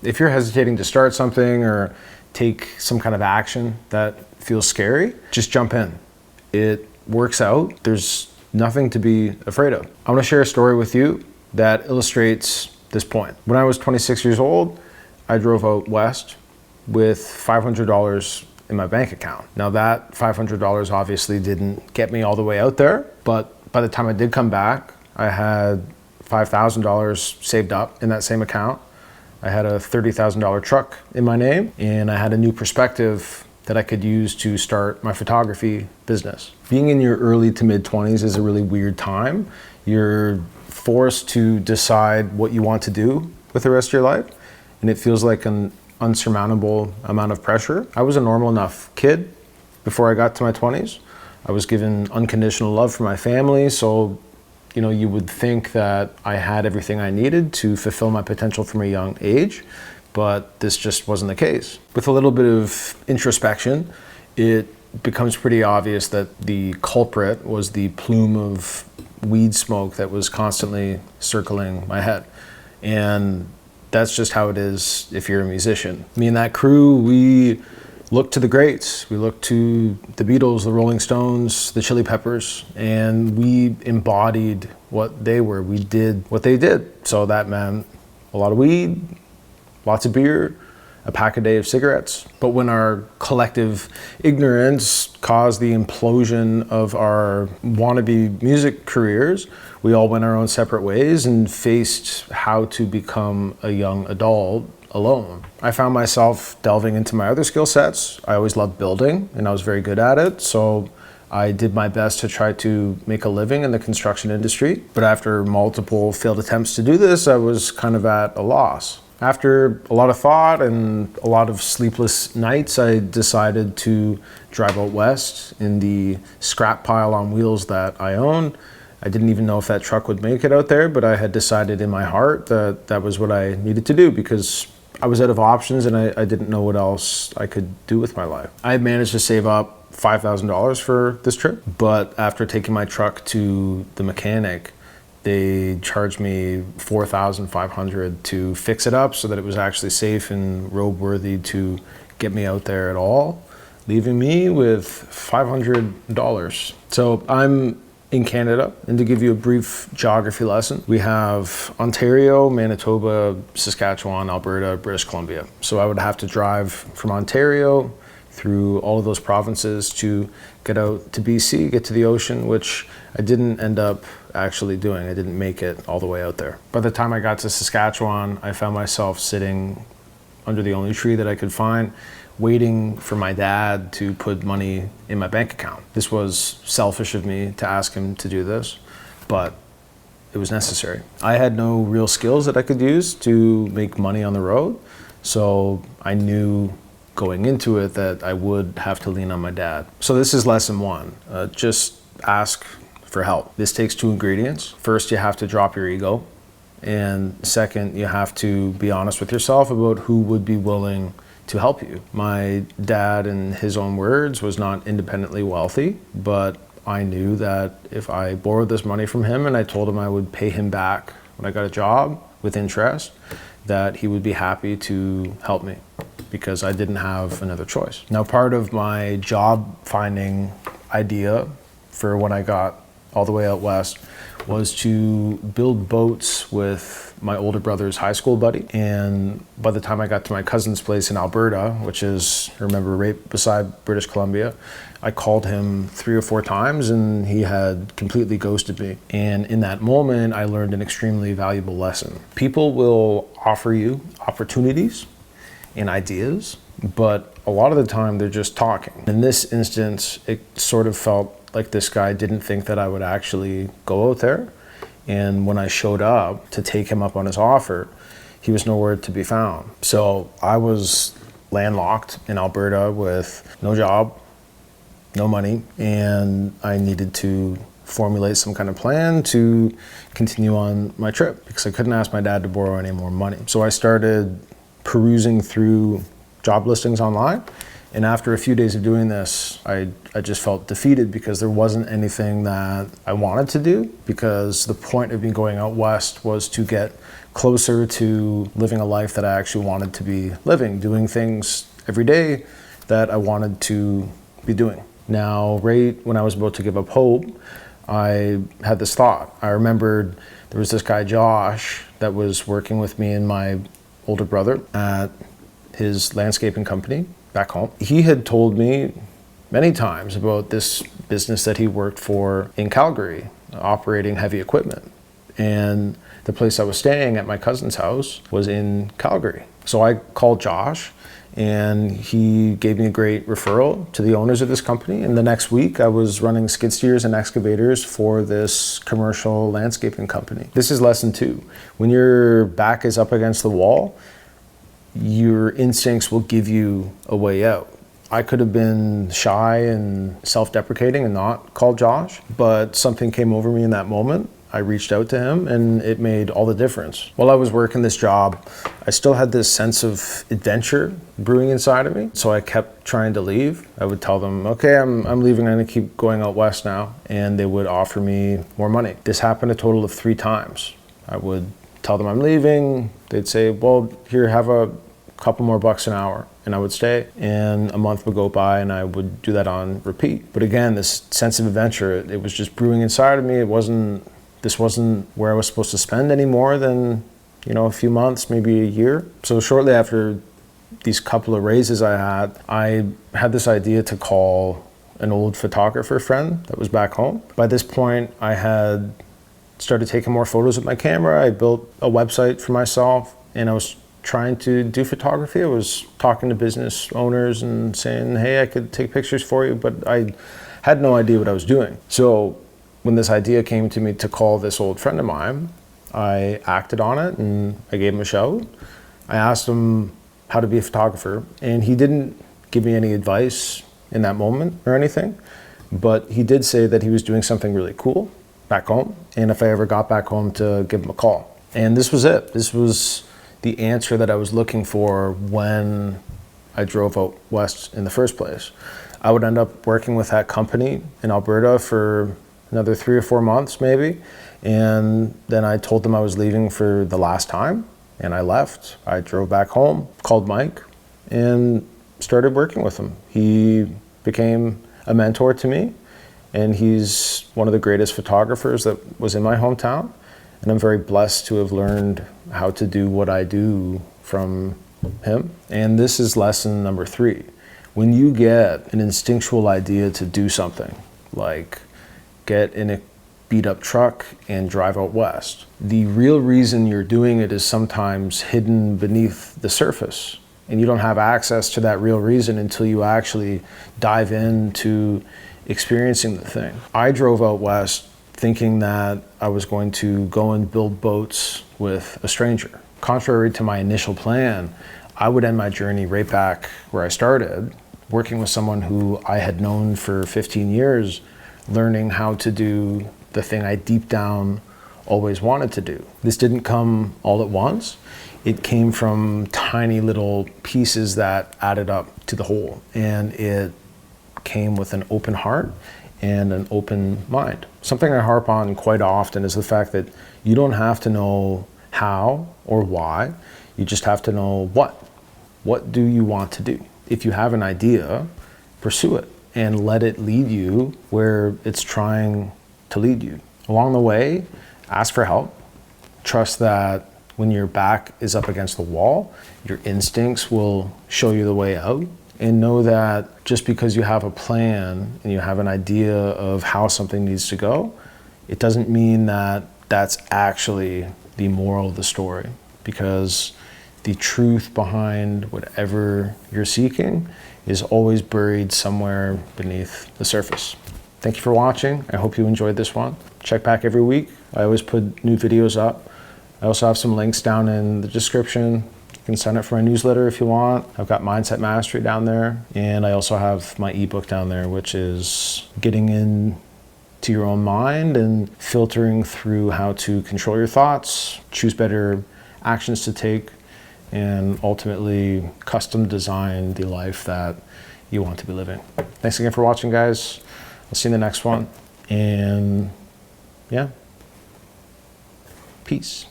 If you're hesitating to start something or take some kind of action that feels scary, just jump in. It works out. There's nothing to be afraid of. I want to share a story with you that illustrates this point. When I was 26 years old, I drove out west with $500 in my bank account. Now that $500 obviously didn't get me all the way out there, but by the time I did come back, I had $5,000 saved up in that same account. I had a $30,000 truck in my name, and I had a new perspective that I could use to start my photography business. Being in your early to mid 20s is a really weird time. You're forced to decide what you want to do with the rest of your life, and it feels like an unsurmountable amount of pressure. I was a normal enough kid before I got to my 20s. I was given unconditional love from my family, so you would think that I had everything I needed to fulfill my potential from a young age, but this just wasn't the case. With a little bit of introspection, it becomes pretty obvious that the culprit was the plume of weed smoke that was constantly circling my head. And that's just how it is if you're a musician. Me and that crew, we look to the greats. We look to the Beatles, the Rolling Stones, the Chili Peppers, and we embodied what they were. We did what they did. So that meant a lot of weed, lots of beer, a pack a day of cigarettes. But when our collective ignorance caused the implosion of our wannabe music careers, we all went our own separate ways and faced how to become a young adult alone. I found myself delving into my other skill sets. I always loved building, and I was very good at it. So I did my best to try to make a living in the construction industry. But after multiple failed attempts to do this, I was kind of at a loss. After a lot of thought and a lot of sleepless nights, I decided to drive out west in the scrap pile on wheels that I own. I didn't even know if that truck would make it out there, but I had decided in my heart that that was what I needed to do because I was out of options and I didn't know what else I could do with my life. I had managed to save up $5,000 for this trip, but after taking my truck to the mechanic, they charged me $4,500 to fix it up so that it was actually safe and roadworthy to get me out there at all, leaving me with $500. So I'm in Canada, and to give you a brief geography lesson, we have Ontario, Manitoba, Saskatchewan, Alberta, British Columbia. So I would have to drive from Ontario through all of those provinces to get out to BC, get to the ocean, which I didn't end up actually doing. I didn't make it all the way out there. By the time I got to Saskatchewan, I found myself sitting under the only tree that I could find, waiting for my dad to put money in my bank account. This was selfish of me to ask him to do this, but it was necessary. I had no real skills that I could use to make money on the road, so I knew going into it that I would have to lean on my dad. So this is lesson one. Just ask for help. This takes two ingredients. First, you have to drop your ego. And second, you have to be honest with yourself about who would be willing to help you. My dad, in his own words, was not independently wealthy, but I knew that if I borrowed this money from him and I told him I would pay him back when I got a job with interest, that he would be happy to help me because I didn't have another choice. Now, part of my job finding idea for when I got all the way out west was to build boats with my older brother's high school buddy. And by the time I got to my cousin's place in Alberta, which is, remember, right beside British Columbia, I called him 3 or 4 times and he had completely ghosted me. And in that moment, I learned an extremely valuable lesson. People will offer you opportunities and ideas, but a lot of the time they're just talking. In this instance, it sort of felt like this guy didn't think that I would actually go out there. And when I showed up to take him up on his offer, he was nowhere to be found. So I was landlocked in Alberta with no job, no money, and I needed to formulate some kind of plan to continue on my trip because I couldn't ask my dad to borrow any more money. So I started perusing through job listings online. And after a few days of doing this, I just felt defeated because there wasn't anything that I wanted to do, because the point of me going out west was to get closer to living a life that I actually wanted to be living, doing things every day that I wanted to be doing. Now, right when I was about to give up hope, I had this thought. I remembered there was this guy, Josh, that was working with me and my older brother at his landscaping company back home. He had told me many times about this business that he worked for in Calgary, operating heavy equipment. And the place I was staying at my cousin's house was in Calgary. So I called Josh, and he gave me a great referral to the owners of this company. And the next week I was running skid steers and excavators for this commercial landscaping company. This is lesson 2. When your back is up against the wall, your instincts will give you a way out. I could have been shy and self-deprecating and not called Josh, but something came over me in that moment. I reached out to him, and it made all the difference. While I was working this job, I still had this sense of adventure brewing inside of me, so I kept trying to leave. I would tell them, okay, I'm leaving, I'm gonna keep going out west now, and they would offer me more money. This happened a total of 3 times. I would tell them I'm leaving, they'd say, well, here, have a couple more bucks an hour, and I would stay, and a month would go by and I would do that on repeat. But again, this sense of adventure, it was just brewing inside of me. This wasn't where I was supposed to spend any more than, a few months, maybe a year. So shortly after these couple of raises I had this idea to call an old photographer friend that was back home. By this point, I had started taking more photos with my camera. I built a website for myself, and I was trying to do photography. I was talking to business owners and saying, hey, I could take pictures for you, but I had no idea what I was doing. So when this idea came to me to call this old friend of mine, I acted on it and I gave him a shout. I asked him how to be a photographer, and he didn't give me any advice in that moment or anything, but he did say that he was doing something really cool back home, and if I ever got back home, to give him a call. And this was it. This was the answer that I was looking for when I drove out west in the first place. I would end up working with that company in Alberta for another 3 or 4 months maybe, and then I told them I was leaving for the last time, and I left. I drove back home, called Mike, and started working with him. He became a mentor to me, and he's one of the greatest photographers that was in my hometown, and I'm very blessed to have learned how to do what I do from him. And this is lesson number 3. When you get an instinctual idea to do something, like get in a beat up truck and drive out west, the real reason you're doing it is sometimes hidden beneath the surface, and you don't have access to that real reason until you actually dive into experiencing the thing. I drove out west thinking that I was going to go and build boats with a stranger. Contrary to my initial plan, I would end my journey right back where I started, working with someone who I had known for 15 years, learning how to do the thing I deep down always wanted to do. This didn't come all at once. It came from tiny little pieces that added up to the whole, and it came with an open heart and an open mind. Something I harp on quite often is the fact that you don't have to know how or why, you just have to know what. What do you want to do? If you have an idea, pursue it and let it lead you where it's trying to lead you. Along the way, ask for help. Trust that when your back is up against the wall, your instincts will show you the way out. And know that just because you have a plan and you have an idea of how something needs to go, it doesn't mean that that's actually the moral of the story, because the truth behind whatever you're seeking is always buried somewhere beneath the surface. Thank you for watching. I hope you enjoyed this one. Check back every week. I always put new videos up. I also have some links down in the description. You can sign up for my newsletter if you want. I've got Mindset Mastery down there, and I also have my ebook down there, which is getting into your own mind and filtering through how to control your thoughts, choose better actions to take, and ultimately custom design the life that you want to be living. Thanks again for watching, guys. I'll see you in the next one, and yeah, peace.